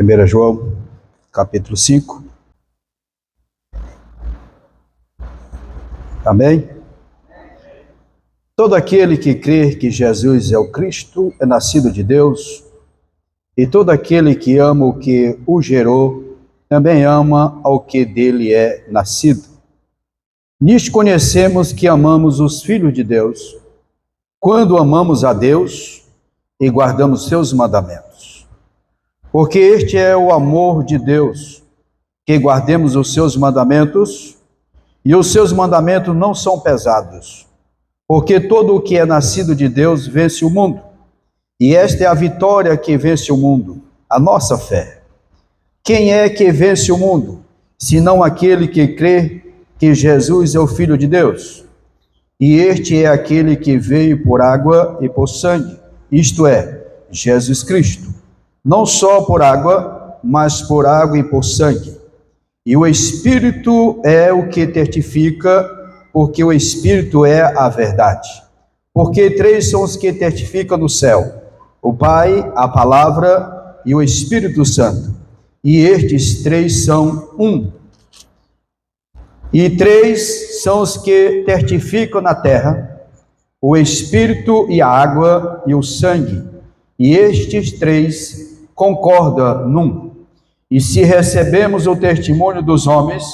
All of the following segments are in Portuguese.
1 João, capítulo 5. Amém? Todo aquele que crê que Jesus é o Cristo é nascido de Deus, e todo aquele que ama o que o gerou também ama ao que dele é nascido. Nisto conhecemos que amamos os filhos de Deus, quando amamos a Deus e guardamos seus mandamentos. Porque este é o amor de Deus, que guardemos os seus mandamentos, e os seus mandamentos não são pesados, porque todo o que é nascido de Deus vence o mundo. E esta é a vitória que vence o mundo, a nossa fé. Quem é que vence o mundo, senão aquele que crê que Jesus é o Filho de Deus? E este é aquele que veio por água e por sangue, isto é, Jesus Cristo. Não só por água, mas por água e por sangue. E o Espírito é o que testifica, porque o Espírito é a verdade. Porque três são os que testificam no céu: o Pai, a Palavra e o Espírito Santo. E estes três são um. E três são os que testificam na terra: o Espírito e a água e o sangue. E estes três concordam num. E se recebemos o testemunho dos homens,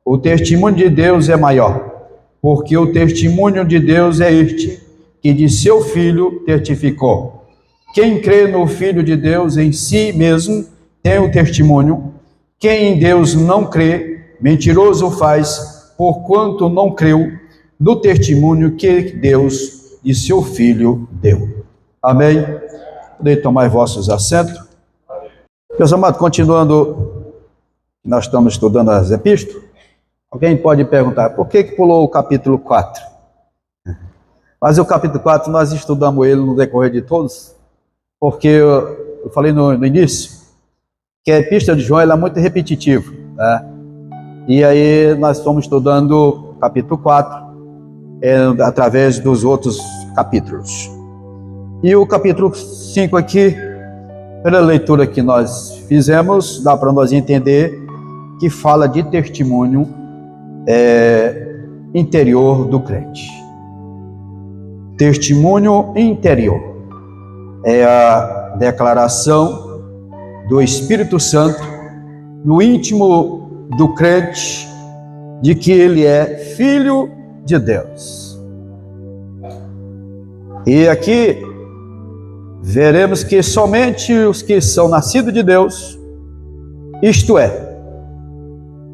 o testemunho de Deus é maior, porque o testemunho de Deus é este, que de seu Filho testificou. Quem crê no Filho de Deus em si mesmo tem o testemunho. Quem em Deus não crê, mentiroso faz, porquanto não creu no testemunho que Deus de seu Filho deu. Amém? Podem tomar vossos assentos. Meus amados, continuando, nós estamos estudando as epístolas. Alguém pode perguntar, por que pulou o capítulo 4? Mas o capítulo 4, nós estudamos ele no decorrer de todos, porque eu falei no início, que a epístola de João ela é muito repetitiva, né? E aí nós estamos estudando o capítulo 4, através dos outros capítulos. E o capítulo 5 aqui, pela leitura que nós fizemos, dá para nós entender que fala de testemunho interior do crente. Testemunho interior é a declaração do Espírito Santo no íntimo do crente de que ele é filho de Deus. E aqui veremos que somente os que são nascidos de Deus, isto é,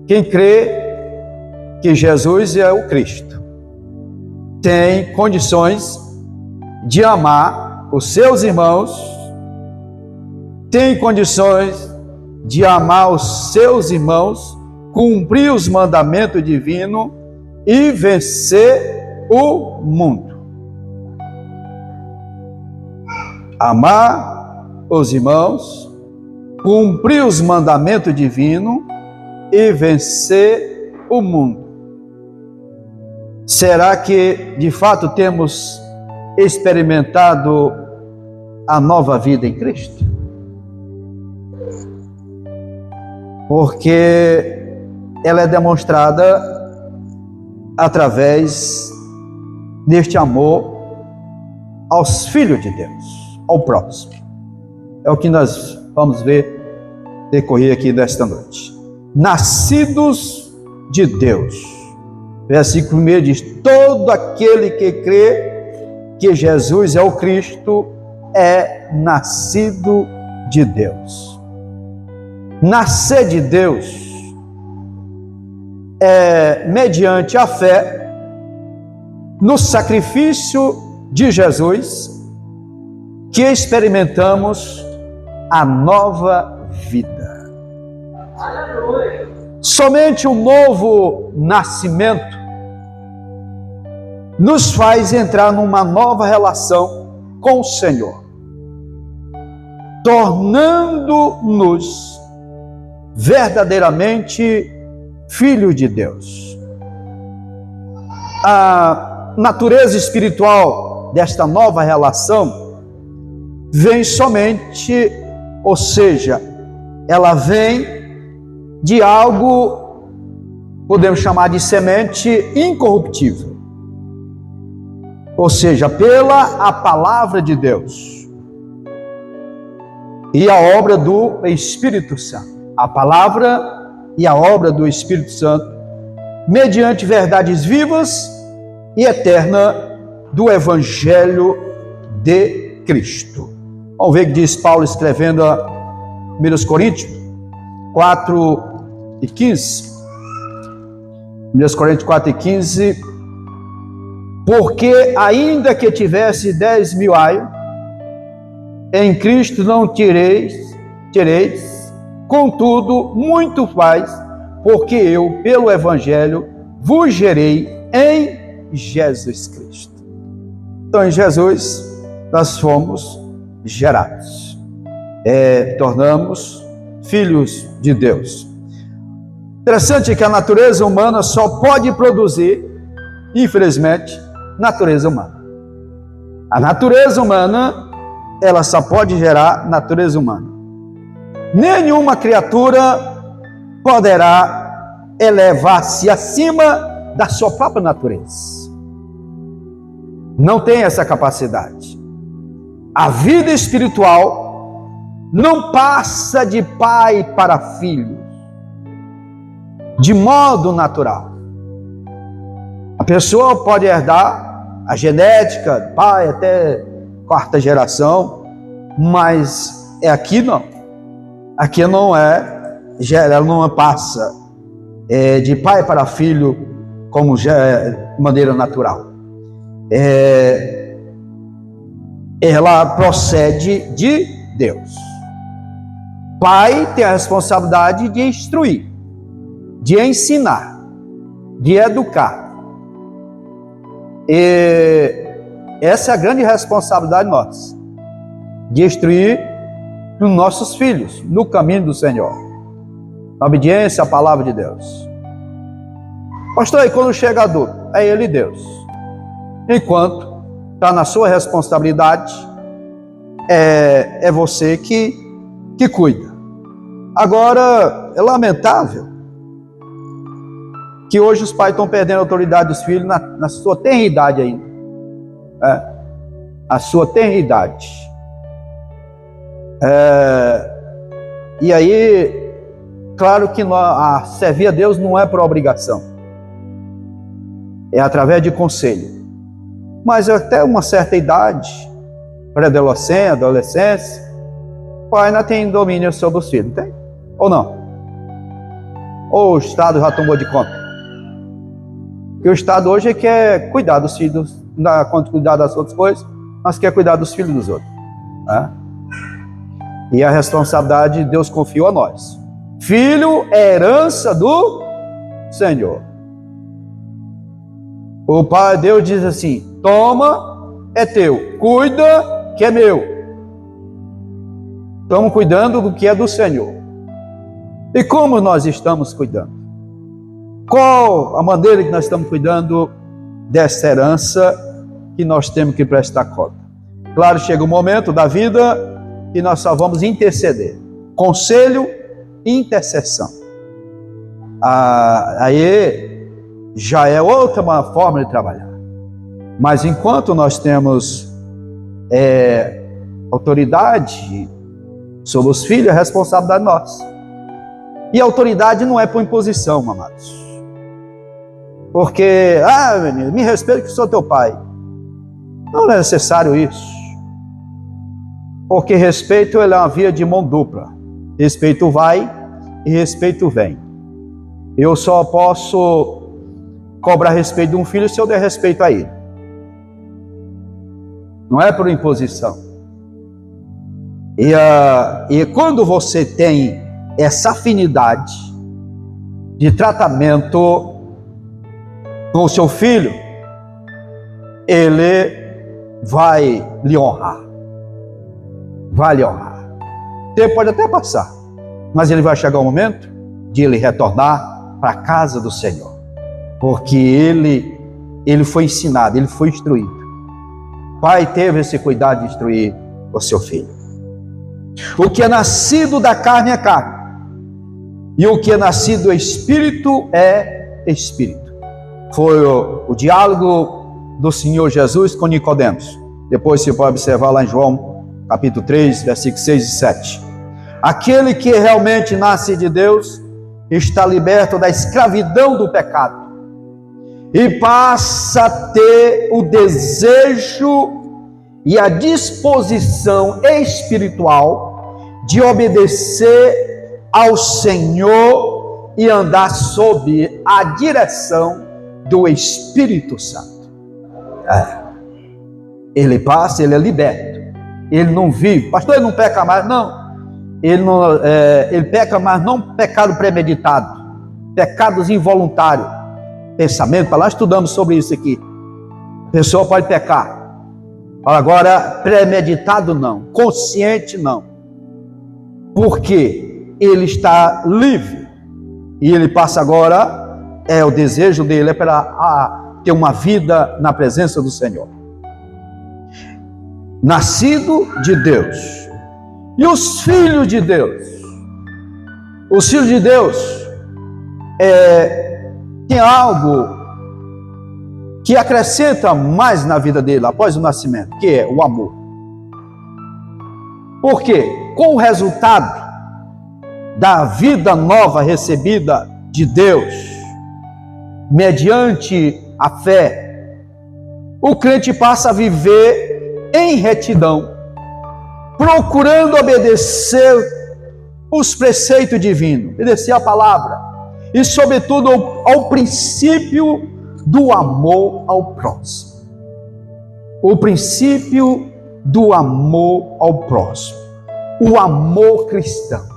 quem crê que Jesus é o Cristo, tem condições de amar os seus irmãos, tem condições de amar os seus irmãos, cumprir os mandamentos divinos e vencer o mundo. Amar os irmãos, cumprir os mandamentos divinos e vencer o mundo. Será que de fato temos experimentado a nova vida em Cristo? Porque ela é demonstrada através deste amor aos filhos de Deus, ao próximo. É o que nós vamos ver decorrer aqui desta noite. Nascidos de Deus. Versículo 1 diz: todo aquele que crê que Jesus é o Cristo é nascido de Deus. Nascer de Deus é mediante a fé no sacrifício de Jesus que experimentamos a nova vida. Somente o novo nascimento nos faz entrar numa nova relação com o Senhor, tornando-nos verdadeiramente filhos de Deus. A natureza espiritual desta nova relação vem somente, ou seja, ela vem de algo, podemos chamar de semente incorruptível. Ou seja, pela palavra de Deus e a obra do Espírito Santo. A palavra e a obra do Espírito Santo, mediante verdades vivas e eterna do Evangelho de Cristo. Vamos ver o que diz Paulo escrevendo a 1 Coríntios 4:15. 1 Coríntios 4:15. Porque ainda que tivesse 10.000 aios, em Cristo não tereis, contudo, muito faz, porque eu, pelo Evangelho, vos gerei em Jesus Cristo. Então, em Jesus, nós fomos gerados. Tornamos filhos de Deus. Interessante que a natureza humana só pode produzir, infelizmente, natureza humana. A natureza humana, ela só pode gerar natureza humana. Nenhuma criatura poderá elevar-se acima da sua própria natureza. Não tem essa capacidade. A vida espiritual não passa de pai para filho, de modo natural. A pessoa pode herdar a genética, pai até quarta geração, mas aqui não. Aqui não ela não passa de pai para filho como de maneira natural. Ela procede de Deus. Pai tem a responsabilidade de instruir, de ensinar, de educar. E essa é a grande responsabilidade nossa, de instruir os nossos filhos no caminho do Senhor, na obediência à palavra de Deus. Pastor, e quando chega adulto? É ele Deus. Enquanto está na sua responsabilidade, é você que cuida. Agora, é lamentável que hoje os pais estão perdendo a autoridade dos filhos na sua tenridade ainda. A sua tenridade. E aí, claro que servir a Deus não é por obrigação. É através de conselho. Mas até uma certa idade, pré-adolescência, adolescência, o pai ainda tem domínio sobre os filhos, tem? Ou não? Ou o Estado já tomou de conta? Porque o Estado hoje quer cuidar dos filhos, quando cuidar das outras coisas, mas quer cuidar dos filhos dos outros. Né? E a responsabilidade Deus confiou a nós. Filho é herança do Senhor. O Pai Deus diz assim: toma, é teu, cuida, que é meu. Estamos cuidando do que é do Senhor. E como nós estamos cuidando? Qual a maneira que nós estamos cuidando dessa herança que nós temos que prestar conta? Claro, chega um momento da vida que nós só vamos interceder. Conselho e intercessão. Aí já é outra forma de trabalhar. Mas enquanto nós temos autoridade sobre os filhos, é responsabilidade nossa. E a autoridade não é por imposição, amados. Porque, menino, me respeita que sou teu pai. Não é necessário isso. Porque respeito é uma via de mão dupla. Respeito vai e respeito vem. Eu só posso cobrar respeito de um filho se eu der respeito a ele. Não é por imposição. E quando você tem essa afinidade de tratamento com o seu filho, ele vai lhe honrar. Vai lhe honrar. O tempo pode até passar, mas ele vai chegar o momento de ele retornar para a casa do Senhor. Porque ele foi ensinado, ele foi instruído. O pai teve esse cuidado de instruir o seu filho. O que é nascido da carne é carne, e o que é nascido do Espírito é Espírito. Foi o diálogo do Senhor Jesus com Nicodemos. Depois você pode observar lá em João, capítulo 3, versículos 6 e 7. Aquele que realmente nasce de Deus está liberto da escravidão do pecado e passa a ter o desejo e a disposição espiritual de obedecer ao Senhor e andar sob a direção do Espírito Santo. Ele passa, ele é liberto, ele não vive, pastor, ele não peca mais, não. Ele peca, mas não pecado premeditado, pecados involuntários, pensamento, lá estudamos sobre isso aqui. A pessoa pode pecar, agora premeditado não, consciente não, porque ele está livre, e ele passa agora, o desejo dele é para ter uma vida na presença do Senhor. Nascido de Deus. E os filhos de Deus? Os filhos de Deus tem algo que acrescenta mais na vida dele após o nascimento, que é o amor. Por quê? Com o resultado da vida nova recebida de Deus, mediante a fé, o crente passa a viver em retidão, procurando obedecer os preceitos divinos, obedecer a palavra, e sobretudo ao princípio do amor ao próximo. O princípio do amor ao próximo, o amor cristão.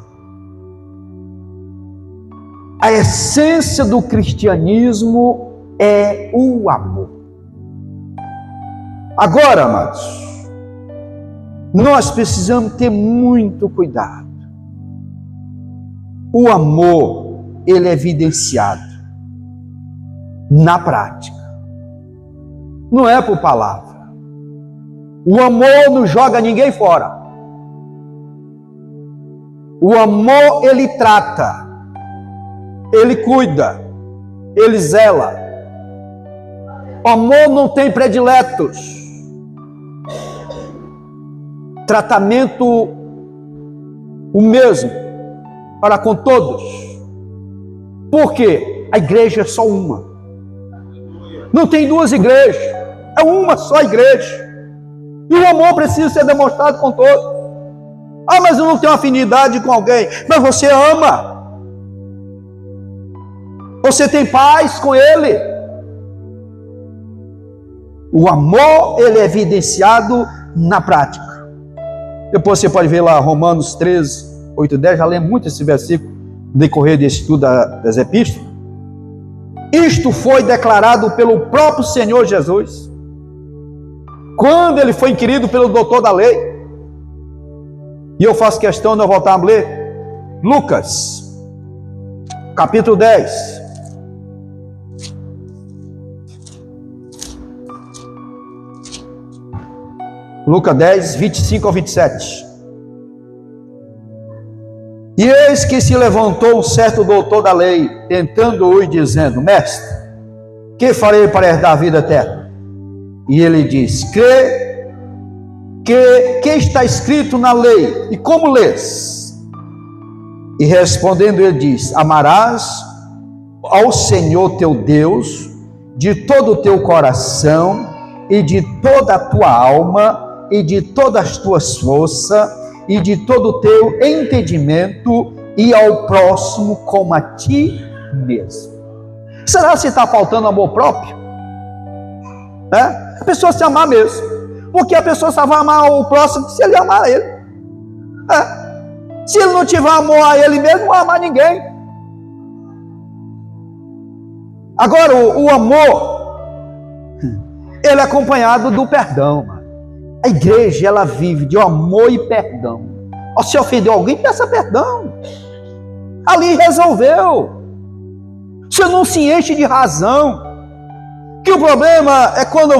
A essência do cristianismo é o amor. Agora, amados, nós precisamos ter muito cuidado. O amor, ele é evidenciado na prática. Não é por palavra. O amor não joga ninguém fora. O amor, ele trata, ele cuida, ele zela. O amor não tem prediletos. Tratamento o mesmo para com todos. Por quê? A igreja é só uma. Não tem duas igrejas, é uma só igreja. E o amor precisa ser demonstrado com todos. Ah, mas eu não tenho afinidade com alguém. Mas você ama. Você tem paz com ele. O amor, ele é evidenciado na prática. Depois você pode ver lá Romanos 13, 8 e 10, já lembro muito esse versículo no decorrer desse estudo das epístolas. Isto foi declarado pelo próprio Senhor Jesus, quando ele foi inquirido pelo doutor da lei. E eu faço questão de eu voltar a ler Lucas, capítulo 10. Lucas 10, 25 ao 27. E eis que se levantou um certo doutor da lei, tentando-o e dizendo: Mestre, que farei para herdar a vida eterna? E ele diz: Crê que está escrito na lei, e como lês? E respondendo ele diz: Amarás ao Senhor teu Deus de todo o teu coração e de toda a tua alma e de todas as tuas forças e de todo o teu entendimento, e ao próximo como a ti mesmo. Será que está faltando amor próprio? A pessoa se amar mesmo, porque a pessoa só vai amar o próximo se ele amar ele. Se ele não tiver amor a ele mesmo, não vai amar ninguém. Agora, o amor, ele é acompanhado do perdão, mano. A igreja, ela vive de amor e perdão. Se ofendeu alguém, peça perdão. Ali resolveu. Você não se enche de razão. Que o problema é quando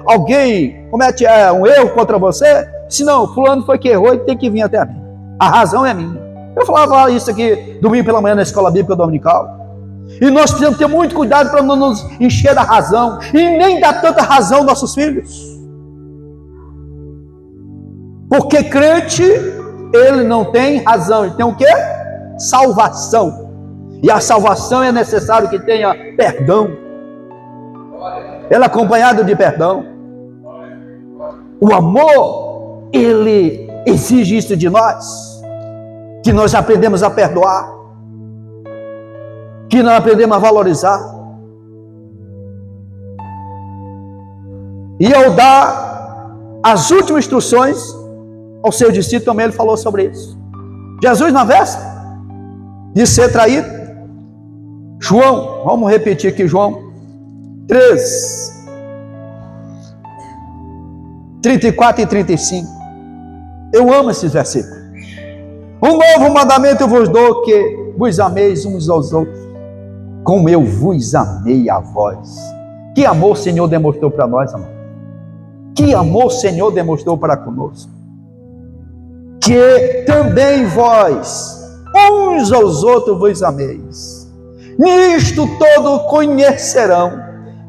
alguém comete um erro contra você, Se não, fulano foi que errou e tem que vir até mim. A razão é minha. Eu falava isso aqui domingo pela manhã na escola bíblica dominical. E nós precisamos ter muito cuidado para não nos encher da razão e nem dar tanta razão aos nossos filhos. Porque crente, ele não tem razão, ele tem o quê? Salvação. E a salvação é necessário que tenha perdão. Ele é acompanhado de perdão. O amor, ele exige isso de nós. Que nós aprendemos a perdoar. Que nós aprendemos a valorizar. E ao dar as últimas instruções ao seu discípulo, também ele falou sobre isso. Jesus na véspera de ser traído, João, vamos repetir aqui, João 3, 34 e 35. Eu amo esses versículos. Um novo mandamento eu vos dou, que vos ameis uns aos outros, como eu vos amei a vós. Que amor o Senhor demonstrou para nós, amor. Que amor o Senhor demonstrou para conosco. Que também vós, uns aos outros, vos ameis. Nisto todo conhecerão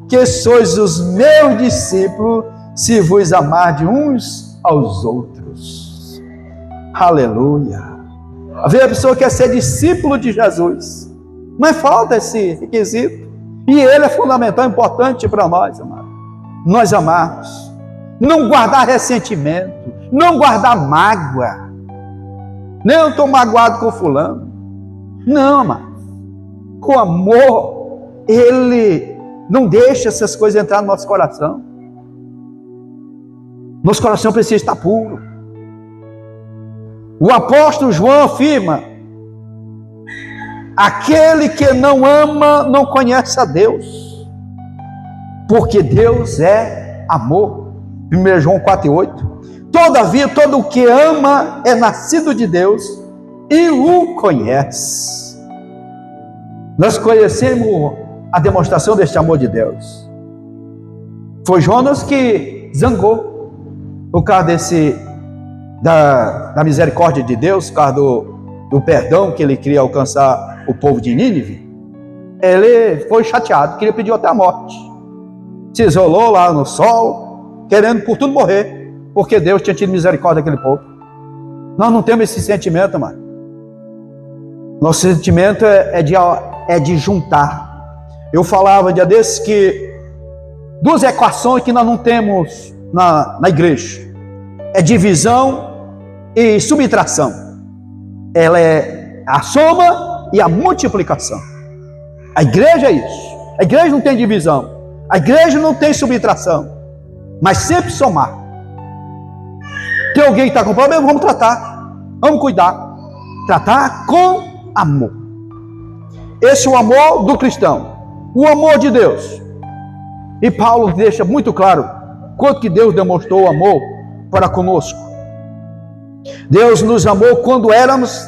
que sois os meus discípulos, se vos amardes uns aos outros. Aleluia. Às a pessoa quer ser discípulo de Jesus, mas falta esse requisito. E ele é fundamental, importante para nós, amado. Nós amarmos. Não guardar ressentimento, não guardar mágoa. Nem eu estou magoado com fulano. Não, amado. O amor, ele não deixa essas coisas entrar no nosso coração. Nosso coração precisa estar puro. O apóstolo João afirma: aquele que não ama não conhece a Deus, porque Deus é amor. 1 João 4,8. Todavia, todo o que ama é nascido de Deus e o conhece. Nós conhecemos a demonstração deste amor de Deus. Foi Jonas que zangou por causa da misericórdia de Deus, por causa do perdão que ele queria alcançar o povo de Nínive. Ele foi chateado, queria pedir até a morte. Se isolou lá no sol, querendo por tudo morrer, porque Deus tinha tido misericórdia daquele povo. Nós não temos esse sentimento, mano. Nosso sentimento é de juntar. Eu falava um dia desses que duas equações que nós não temos na igreja. É divisão e subtração. Ela é a soma e a multiplicação. A igreja é isso. A igreja não tem divisão. A igreja não tem subtração. Mas sempre somar. Tem alguém que está com problema, vamos tratar. Vamos cuidar. Tratar com amor. Esse é o amor do cristão. O amor de Deus. E Paulo deixa muito claro quanto que Deus demonstrou o amor para conosco. Deus nos amou quando éramos,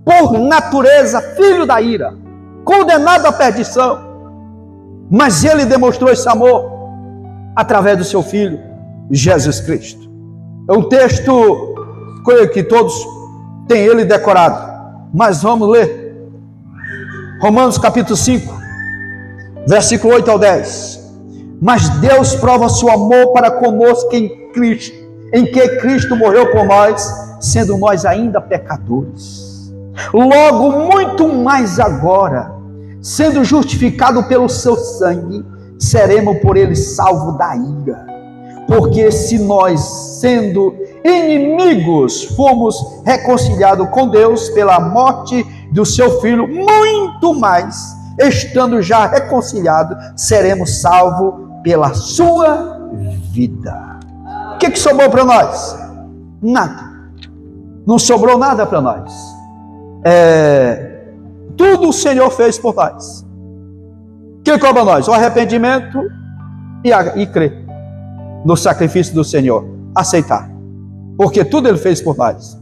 por natureza, filho da ira, condenado à perdição. Mas Ele demonstrou esse amor através do seu Filho, Jesus Cristo. É um texto que todos têm ele decorado. Mas vamos ler. Romanos capítulo 5, versículo 8 ao 10. Mas Deus prova seu amor para conosco em Cristo, em que Cristo morreu por nós, sendo nós ainda pecadores. Logo, muito mais agora, sendo justificado pelo seu sangue, seremos por ele salvos da ira. Porque se nós, sendo inimigos, fomos reconciliados com Deus pela morte do seu Filho, muito mais, estando já reconciliados, seremos salvos pela sua vida. O que sobrou para nós? Nada. Não sobrou nada para nós. Tudo o Senhor fez por nós. O que cobra nós? O arrependimento e crer no sacrifício do Senhor, aceitar, porque tudo Ele fez por nós.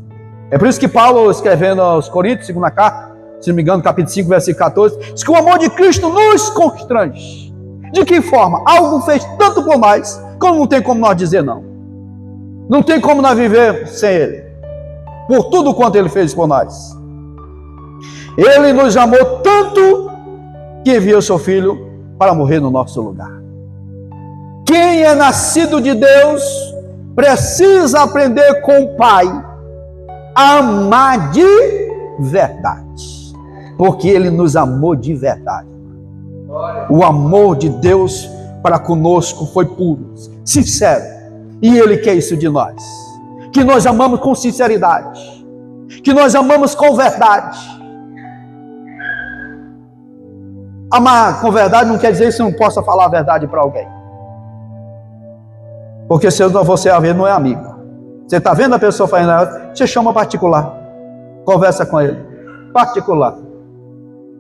É por isso que Paulo, escrevendo aos Coríntios, segunda carta, se não me engano, capítulo 5, versículo 14, diz que o amor de Cristo nos constrange. De que forma? Algo fez tanto por nós, como não tem como nós dizer não. Não tem como nós viver sem Ele, por tudo quanto Ele fez por nós. Ele nos amou tanto que enviou seu Filho para morrer no nosso lugar. Quem é nascido de Deus precisa aprender com o Pai a amar de verdade, porque Ele nos amou de verdade. O amor de Deus para conosco foi puro, sincero, e Ele quer isso de nós, que nós amamos com sinceridade, que nós amamos com verdade. Amar com verdade não quer dizer que você não possa falar a verdade para alguém, porque se você a ver, não é amigo. Você está vendo a pessoa fazendo nada, você chama particular, conversa com ele, particular.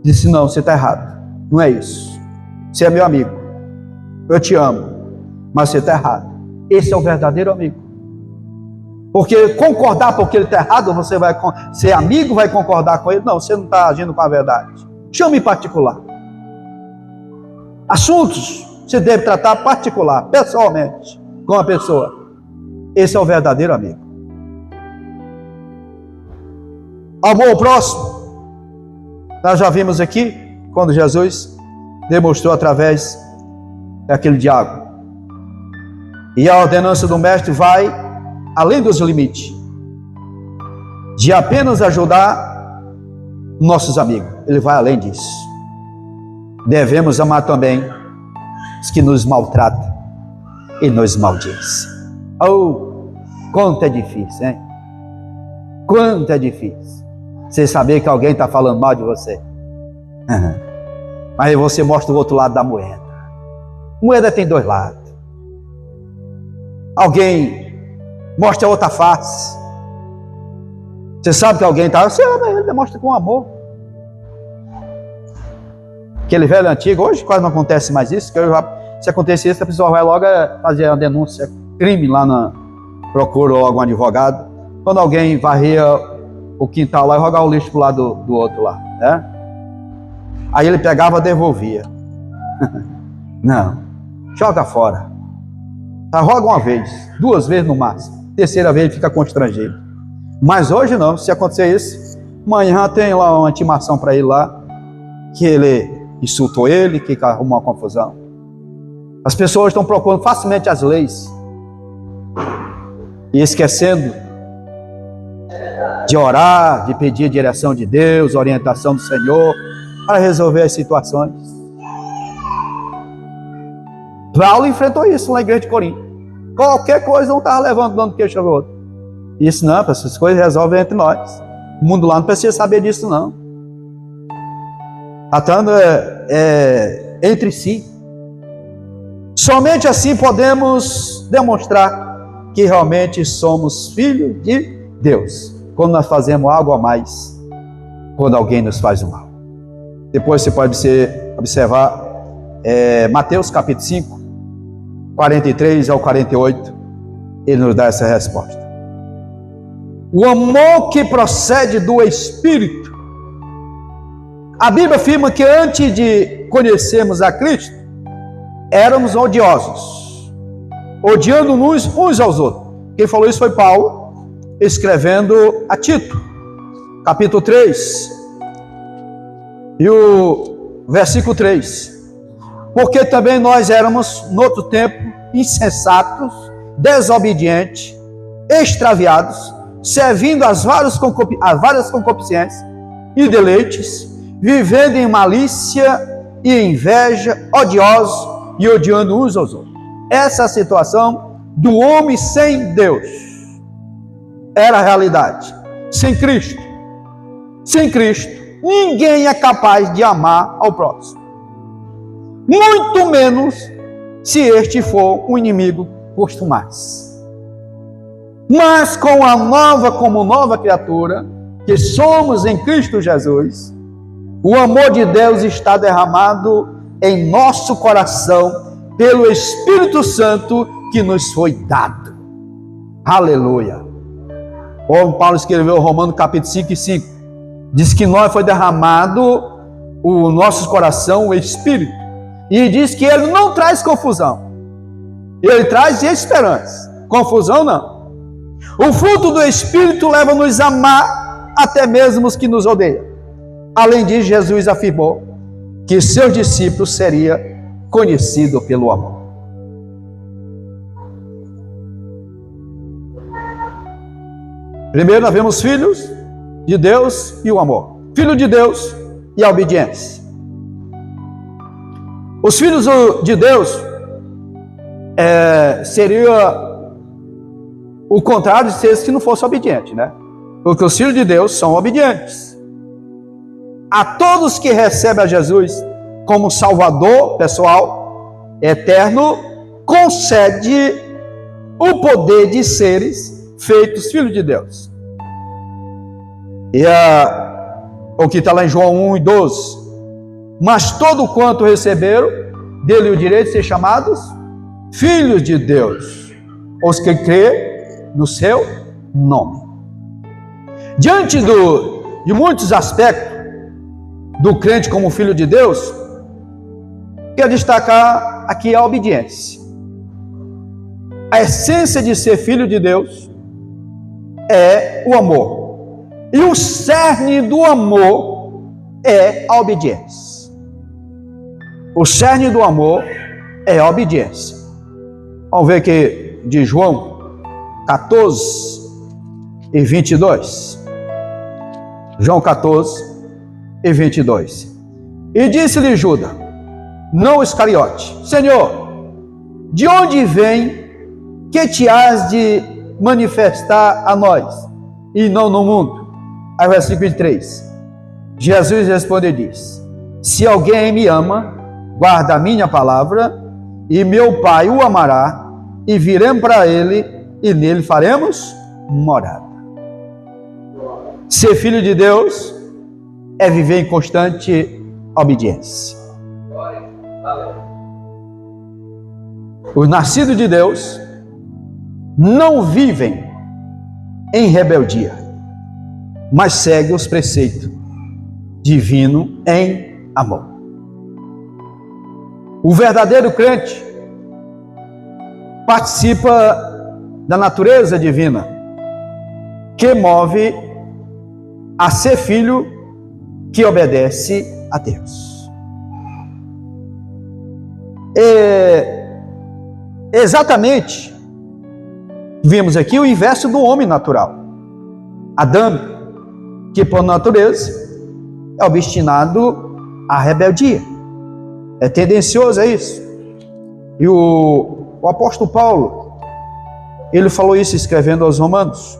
Disse, não, você está errado, não é isso. Você é meu amigo, eu te amo, mas você está errado. Esse é o verdadeiro amigo. Porque concordar porque ele está errado, você vai ser amigo, vai concordar com ele? Não, você não está agindo com a verdade. Chame em particular. Assuntos você deve tratar particular, pessoalmente, com a pessoa. Esse é o verdadeiro amigo. Amor ao próximo. Nós já vimos aqui, quando Jesus demonstrou através daquele diálogo. E a ordenança do mestre vai além dos limites de apenas ajudar nossos amigos. Ele vai além disso. Devemos amar também os que nos maltratam e nos maldizem. Oh, quanto é difícil, hein? Quanto é difícil você saber que alguém está falando mal de você. Mas você mostra o outro lado da moeda. Moeda tem dois lados. Alguém mostra a outra face. Você sabe que alguém está, você ama ele, demonstra com amor. Aquele velho antigo, hoje quase não acontece mais isso, que se acontecer isso, a pessoa vai logo fazer uma denúncia, crime lá na procura ou algum advogado. Quando alguém varria o quintal lá e jogar o lixo pro lado do outro lá, né? Aí ele pegava e devolvia. Não, joga fora. Roga uma vez, duas vezes no máximo. Terceira vez ele fica constrangido. Mas hoje não, se acontecer isso, amanhã tem lá uma intimação para ele lá, que ele insultou ele, que arrumou uma confusão. As pessoas estão procurando facilmente as leis e esquecendo de orar, de pedir a direção de Deus, a orientação do Senhor para resolver as situações. Paulo enfrentou isso na igreja de Corinto. Qualquer coisa não estava levando dando queixa ao outro. Isso não, essas coisas resolvem entre nós. O mundo lá não precisa saber disso não. Tratando entre si. Somente assim podemos demonstrar que realmente somos filhos de Deus. Quando nós fazemos algo a mais, quando alguém nos faz o mal. Depois você pode observar Mateus capítulo 5, 43 ao 48, ele nos dá essa resposta. O amor que procede do Espírito. A Bíblia afirma que antes de conhecermos a Cristo, éramos odiosos, odiando-nos uns aos outros. Quem falou isso foi Paulo, escrevendo a Tito, capítulo 3, e o versículo 3. Porque também nós éramos, no outro tempo, insensatos, desobedientes, extraviados, servindo às várias concupiscências e deleites, vivendo em malícia e inveja, odiosos e odiando uns aos outros. Essa é a situação do homem sem Deus. Era a realidade. Sem Cristo, ninguém é capaz de amar ao próximo. Muito menos se este for um inimigo costumaz. Mas como nova criatura, que somos em Cristo Jesus, o amor de Deus está derramado em nosso coração pelo Espírito Santo que nos foi dado. Aleluia. Como Paulo escreveu em Romanos capítulo 5 e 5, diz que nós foi derramado o nosso coração, o Espírito, e diz que ele não traz confusão, ele traz esperança. Confusão não. O fruto do Espírito leva-nos a amar até mesmo os que nos odeiam. Além disso, Jesus afirmou que seus discípulos seriam conhecidos pelo amor. Primeiro, nós vemos filhos de Deus e o amor. Filho de Deus e a obediência. Os filhos de Deus seria o contrário de ser se não fosse obediente, né? Porque os filhos de Deus são obedientes. A todos que recebem a Jesus como Salvador pessoal, eterno, concede o poder de seres feitos filhos de Deus. E o que está lá em João 1:12. Mas todo quanto receberam, dele o direito de ser chamados filhos de Deus, os que crê no seu nome. Diante de muitos aspectos do crente como filho de Deus, quero destacar aqui a obediência. A essência de ser filho de Deus é o amor. E o cerne do amor é a obediência. O cerne do amor é a obediência. Vamos ver aqui de João 14:22. João 14:22. E disse-lhe Judas, não Iscariote: Senhor, de onde vem que te has de manifestar a nós, e não no mundo? Aí o versículo 3. Jesus respondeu e disse: se alguém me ama, guarda a minha palavra, e meu Pai o amará, e viremos para ele, e nele faremos morada. Ser filho de Deus é viver em constante obediência. Os nascidos de Deus não vivem em rebeldia, mas seguem os preceitos divinos em amor. O verdadeiro crente participa da natureza divina, que move a ser filho que obedece a Deus. Exatamente, vimos aqui o inverso do homem natural. Adão, que por natureza é obstinado à rebeldia. É tendencioso a isso. E o apóstolo Paulo, ele falou isso escrevendo aos Romanos,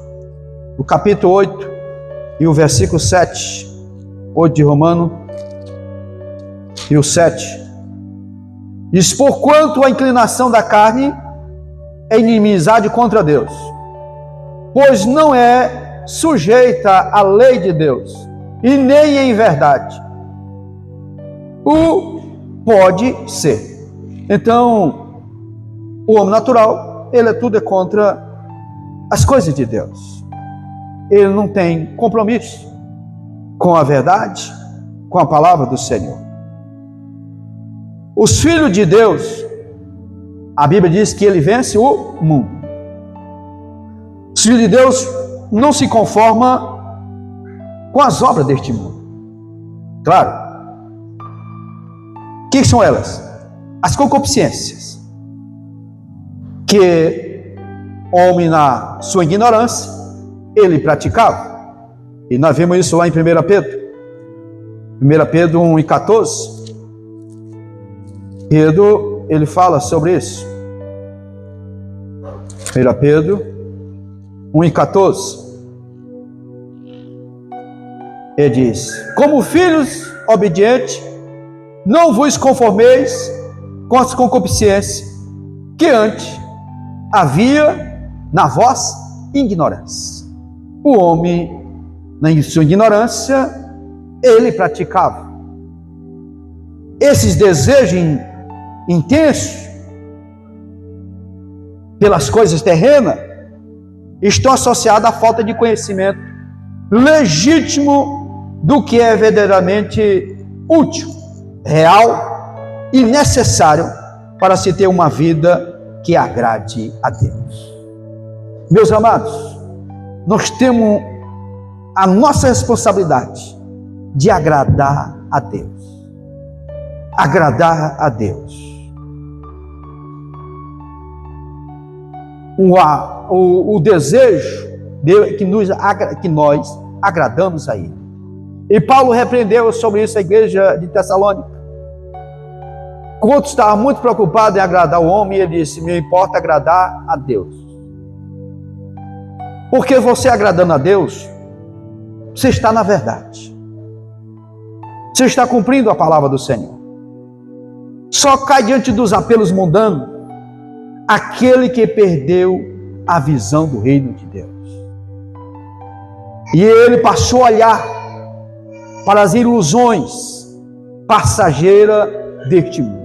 o capítulo 8 e o versículo 7, 8 de Romano e o 7. Diz: porquanto a inclinação da carne é inimizade contra Deus, pois não é sujeita à lei de Deus, e nem em verdade o pode ser. Então, o homem natural, ele é contra as coisas de Deus. Ele não tem compromisso com a verdade, com a palavra do Senhor. Os filhos de Deus, a Bíblia diz que ele vence o mundo. Os filhos de Deus não se conformam com as obras deste mundo. Claro. O que são elas? As concupiscências, que o homem, na sua ignorância, ele praticava. E nós vemos isso lá em 1 Pedro. 1 Pedro 1:14. Pedro, ele fala sobre isso. 1 Pedro 1:14. Ele diz: como filhos obedientes, não vos conformeis com as concupiscências que antes havia na vossa ignorância. O homem, na sua ignorância, ele praticava esses desejos intensos pelas coisas terrenas, estão associados à falta de conhecimento legítimo do que é verdadeiramente útil, real e necessário para se ter uma vida que agrade a Deus. Meus amados, nós temos a nossa responsabilidade de agradar a Deus. Agradar a Deus. O desejo de que nós agradamos a Ele. E Paulo repreendeu sobre isso a igreja de Tessalônica. Quando estava muito preocupado em agradar o homem, ele disse: me importa agradar a Deus. Porque você agradando a Deus, você está na verdade. Você está cumprindo a palavra do Senhor. Só cai diante dos apelos mundanos aquele que perdeu a visão do reino de Deus. E ele passou a olhar para as ilusões passageiras deste mundo.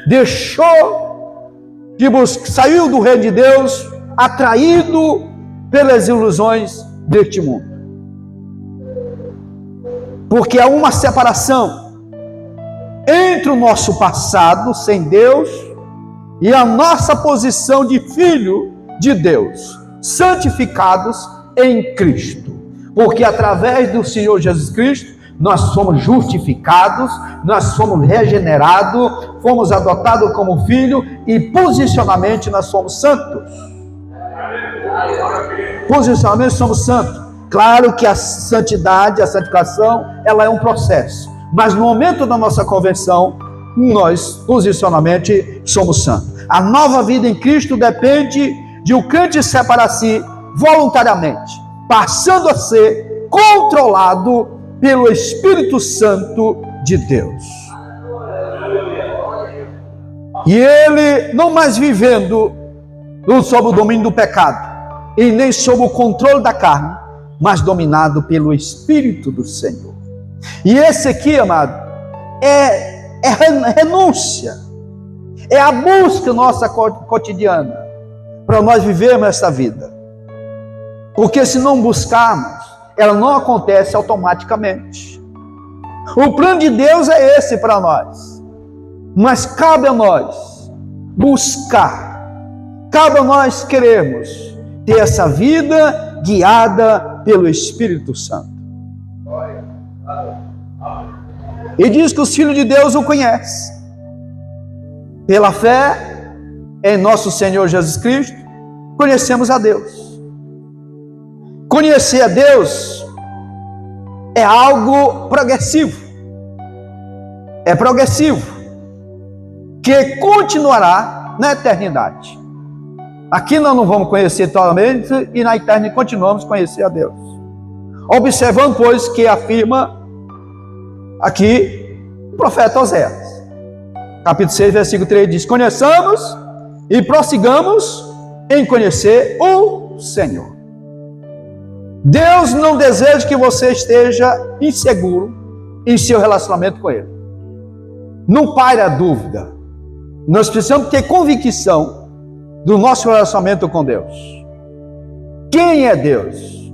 Deixou de buscar, saiu do reino de Deus, atraído pelas ilusões deste mundo. Porque há uma separação entre o nosso passado sem Deus e a nossa posição de filho de Deus, santificados em Cristo. Porque através do Senhor Jesus Cristo, nós somos justificados, nós somos regenerados, fomos adotados como filho e posicionalmente nós somos santos. Posicionalmente somos santos. Claro que a santidade, a santificação, ela é um processo. Mas no momento da nossa conversão, nós posicionalmente somos santos. A nova vida em Cristo depende de o crente separar-se voluntariamente, passando a ser controlado pelo Espírito Santo de Deus. E ele não mais vivendo sob o domínio do pecado, e nem sob o controle da carne, mas dominado pelo Espírito do Senhor. E esse aqui, amado, é renúncia, é a busca nossa cotidiana, para nós vivermos essa vida. Porque se não buscarmos, ela não acontece automaticamente. O plano de Deus é esse para nós, mas cabe a nós buscar, cabe a nós querermos ter essa vida guiada pelo Espírito Santo. E diz que os filhos de Deus o conhecem pela fé em nosso Senhor Jesus Cristo. Conhecemos a Deus. Conhecer a Deus é algo progressivo. É progressivo, que continuará na eternidade. Aqui nós não vamos conhecer totalmente, e na eternidade continuamos a conhecer a Deus. Observando, pois, que afirma aqui o profeta Oséias, capítulo 6, versículo 3, diz: conheçamos e prossigamos em conhecer o Senhor. Deus não deseja que você esteja inseguro em seu relacionamento com Ele. Não pare a dúvida. Nós precisamos ter convicção do nosso relacionamento com Deus. Quem é Deus?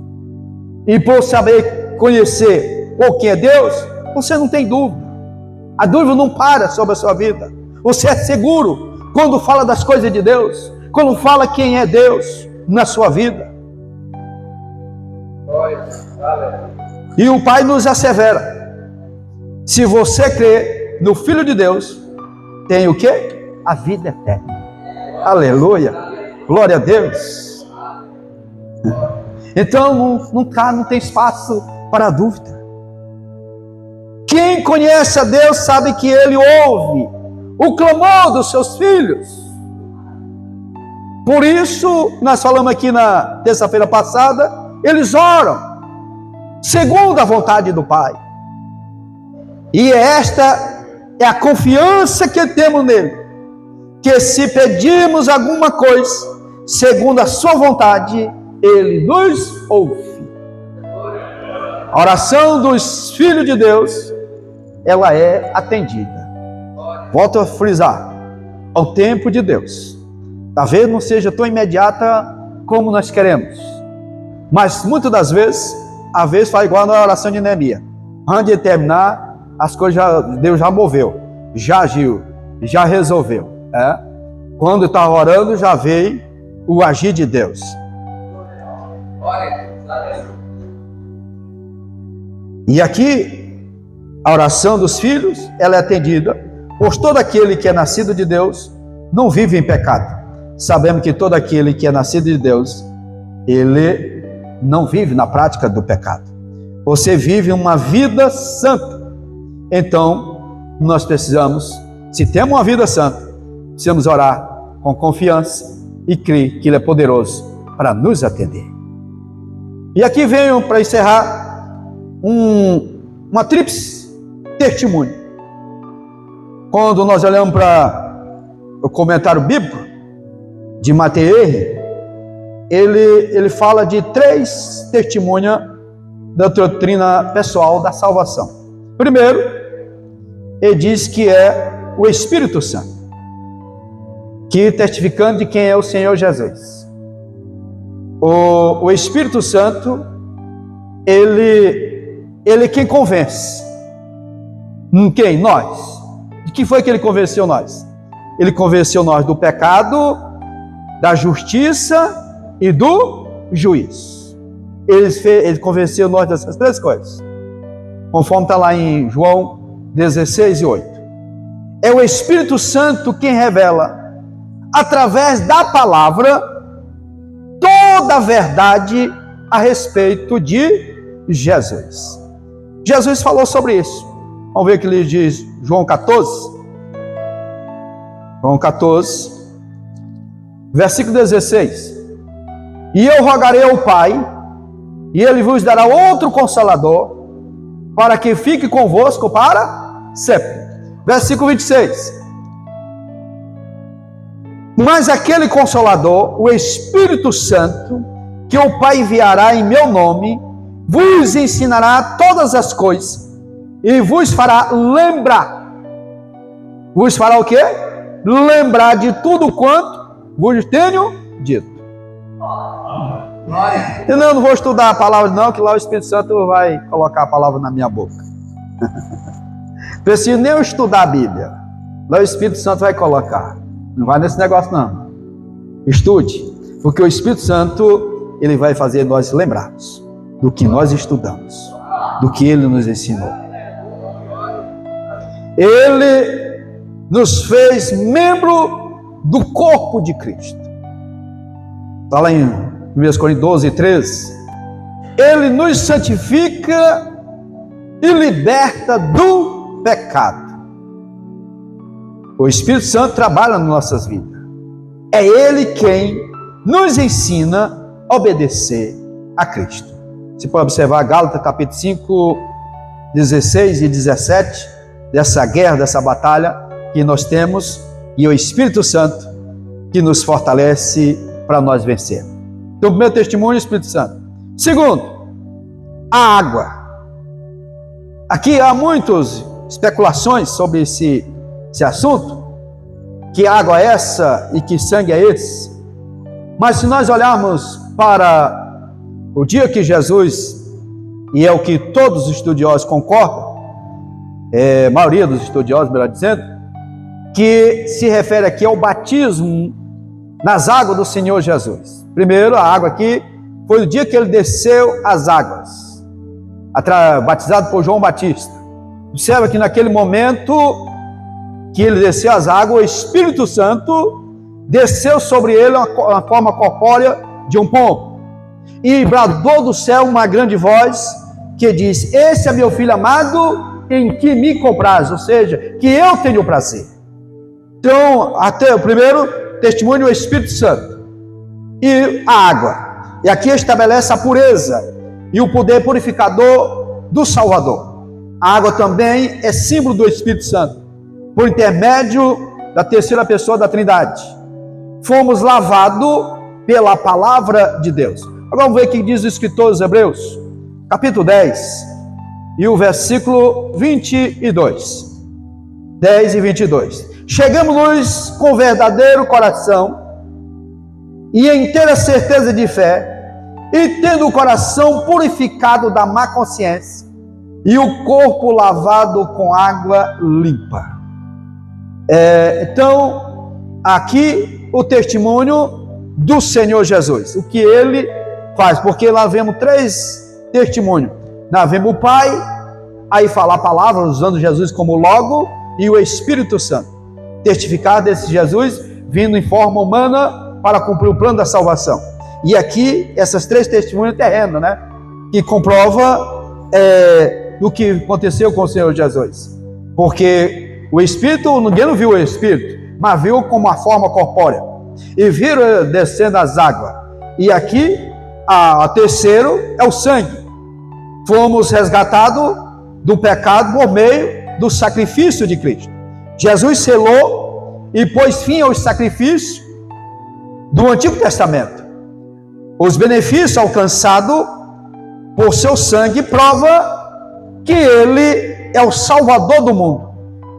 E por saber conhecer o que é Deus, você não tem dúvida. A dúvida não para sobre a sua vida. Você é seguro quando fala das coisas de Deus, quando fala quem é Deus na sua vida. E o Pai nos assevera: se você crê no Filho de Deus, tem o quê? A vida eterna. Aleluia, glória a Deus. Então não tem espaço para dúvida. Quem conhece a Deus sabe que Ele ouve o clamor dos seus filhos. Por isso, nós falamos aqui na terça-feira passada, eles oram segundo a vontade do Pai. E esta é a confiança que temos nele, que se pedirmos alguma coisa segundo a sua vontade, Ele nos ouve. A oração dos filhos de Deus, ela é atendida. Volto a frisar, ao tempo de Deus. Talvez não seja tão imediata como nós queremos, mas muitas das vezes, às vezes faz igual na oração de Neemias. Antes de terminar, as coisas Deus já moveu, já agiu, já resolveu. Quando estava orando, já veio o agir de Deus. E aqui, a oração dos filhos, ela é atendida, pois todo aquele que é nascido de Deus não vive em pecado. Sabemos que todo aquele que é nascido de Deus, ele não vive na prática do pecado. Você vive uma vida santa. Então, nós precisamos, se temos uma vida santa, precisamos orar com confiança e crer que Ele é poderoso para nos atender. E aqui venho para encerrar uma tríplice testemunho. Quando nós olhamos para o comentário bíblico de Mateus, ele fala de 3 testemunhas da doutrina pessoal da salvação. Primeiro, ele diz que é o Espírito Santo, que testificando de quem é o Senhor Jesus. O Espírito Santo, ele é quem convence. Quem? Nós. De que foi que ele convenceu nós? Ele convenceu nós do pecado, da justiça e do juízo. Ele convenceu nós dessas 3 coisas, conforme está lá em João 16:8. É o Espírito Santo quem revela, através da palavra, toda a verdade a respeito de Jesus. Jesus falou sobre isso. Vamos ver o que ele diz, João 14. João 14, versículo 16. E eu rogarei ao Pai, e Ele vos dará outro Consolador, para que fique convosco para sempre. Versículo 26. Mas aquele Consolador, o Espírito Santo, que o Pai enviará em meu nome, vos ensinará todas as coisas, e vos fará lembrar. Vos fará o quê? Lembrar de tudo quanto vos tenho dito. Eu não vou estudar a palavra não, que lá o Espírito Santo vai colocar a palavra na minha boca. Preciso nem eu estudar a Bíblia. Lá o Espírito Santo vai colocar. Não vai nesse negócio não. Estude, porque o Espírito Santo, ele vai fazer nós lembrarmos do que nós estudamos, do que ele nos ensinou. Ele nos fez membro do corpo de Cristo. Está lá em 1 Coríntios 12:13. Ele nos santifica e liberta do pecado. O Espírito Santo trabalha nas nossas vidas. É Ele quem nos ensina a obedecer a Cristo. Você pode observar Gálatas capítulo 5, 16 e 17, dessa guerra, dessa batalha que nós temos, e o Espírito Santo que nos fortalece para nós vencermos. Então, o primeiro testemunho é o Espírito Santo. Segundo, a água. Aqui há muitas especulações sobre esse assunto. Que água é essa e que sangue é esse? Mas se nós olharmos para o dia que Jesus, e é o que todos os estudiosos concordam, a maioria dos estudiosos, melhor dizendo, que se refere aqui ao batismo nas águas do Senhor Jesus. Primeiro, a água aqui foi o dia que ele desceu as águas, batizado por João Batista. Observa que naquele momento que ele desceu as águas, o Espírito Santo desceu sobre ele uma forma corpórea de um pombo, e bradou do céu uma grande voz que diz: esse é meu filho amado, em que me compraz, ou seja, que eu tenho prazer. Então, até o primeiro testemunho, o Espírito Santo e a água. E aqui estabelece a pureza e o poder purificador do Salvador. A água também é símbolo do Espírito Santo, por intermédio da terceira pessoa da Trindade. Fomos lavados pela palavra de Deus. Agora vamos ver o que diz o escritor dos Hebreus, capítulo 10, e o versículo 22. 10 e 22. Chegamos-nos com verdadeiro coração e inteira certeza de fé, e tendo o coração purificado da má consciência e o corpo lavado com água limpa. Então, aqui o testemunho do Senhor Jesus, o que ele faz, porque lá vemos 3 testemunhos. Nós vemos o Pai, aí falar palavras usando Jesus como logo, e o Espírito Santo testificar desse Jesus vindo em forma humana para cumprir o plano da salvação. E aqui essas 3 testemunhas terrenas, né, que comprova do que aconteceu com o Senhor Jesus, porque o Espírito, ninguém não viu o Espírito, mas viu como a forma corpórea, e viram descendo as águas. E aqui a terceiro é o sangue. Fomos resgatados do pecado por meio do sacrifício de Cristo. Jesus selou e pôs fim aos sacrifícios do Antigo Testamento. Os benefícios alcançados por seu sangue prova que ele é o Salvador do mundo.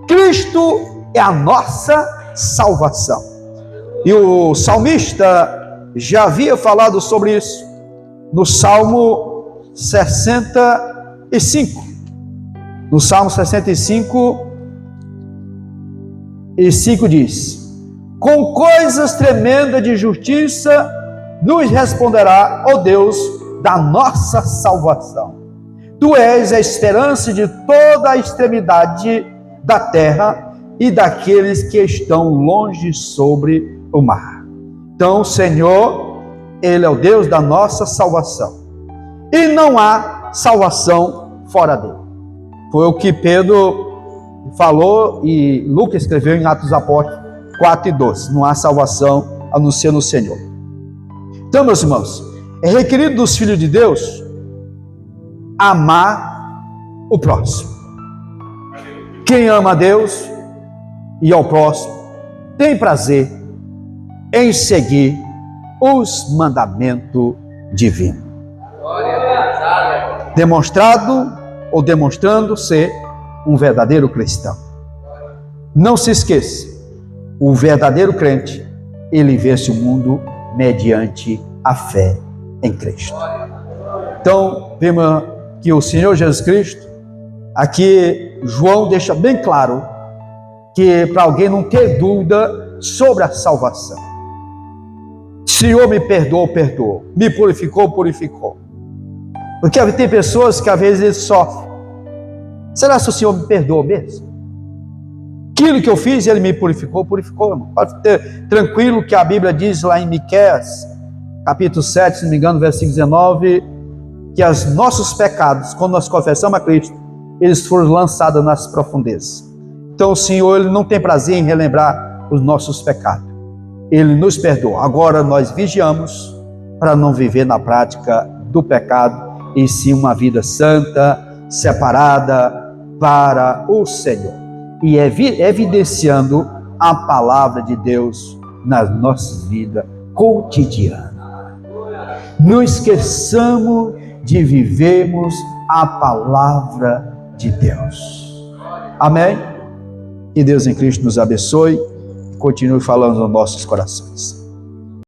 Cristo é a nossa salvação. E o salmista já havia falado sobre isso no Salmo 65. No Salmo 65, e 5 diz: com coisas tremendas de justiça nos responderá, ó Deus, da nossa salvação. Tu és a esperança de toda a extremidade da terra e daqueles que estão longe sobre o mar. Então, o Senhor, Ele é o Deus da nossa salvação. E não há salvação fora dele. Foi o que Pedro falou e Lucas escreveu em Atos dos Apóstolos 4:12. Não há salvação a não ser no Senhor. Então, meus irmãos, é requerido dos filhos de Deus amar o próximo. Quem ama a Deus e ao próximo tem prazer em seguir os mandamentos divinos. Demonstrado ou demonstrando ser um verdadeiro cristão. Não se esqueça, o verdadeiro crente, ele vence o mundo mediante a fé em Cristo. Então, vemos que o Senhor Jesus Cristo, aqui João deixa bem claro que para alguém não ter dúvida sobre a salvação. Senhor me perdoou, perdoou. Me purificou, purificou. Porque tem pessoas que às vezes sofrem. Será que o Senhor me perdoou mesmo? Aquilo que eu fiz, Ele me purificou, purificou, irmão. Pode ter tranquilo que a Bíblia diz lá em Miqueias, capítulo 7, se não me engano, versículo 19, que os nossos pecados, quando nós confessamos a Cristo, eles foram lançados nas profundezas. Então o Senhor, Ele não tem prazer em relembrar os nossos pecados. Ele nos perdoa. Agora nós vigiamos para não viver na prática do pecado, e sim uma vida santa, separada para o Senhor. E evidenciando a palavra de Deus nas nossas vidas cotidianas. Não esqueçamos de vivermos a palavra de Deus. Amém? Que Deus em Cristo nos abençoe e continue falando nos nossos corações.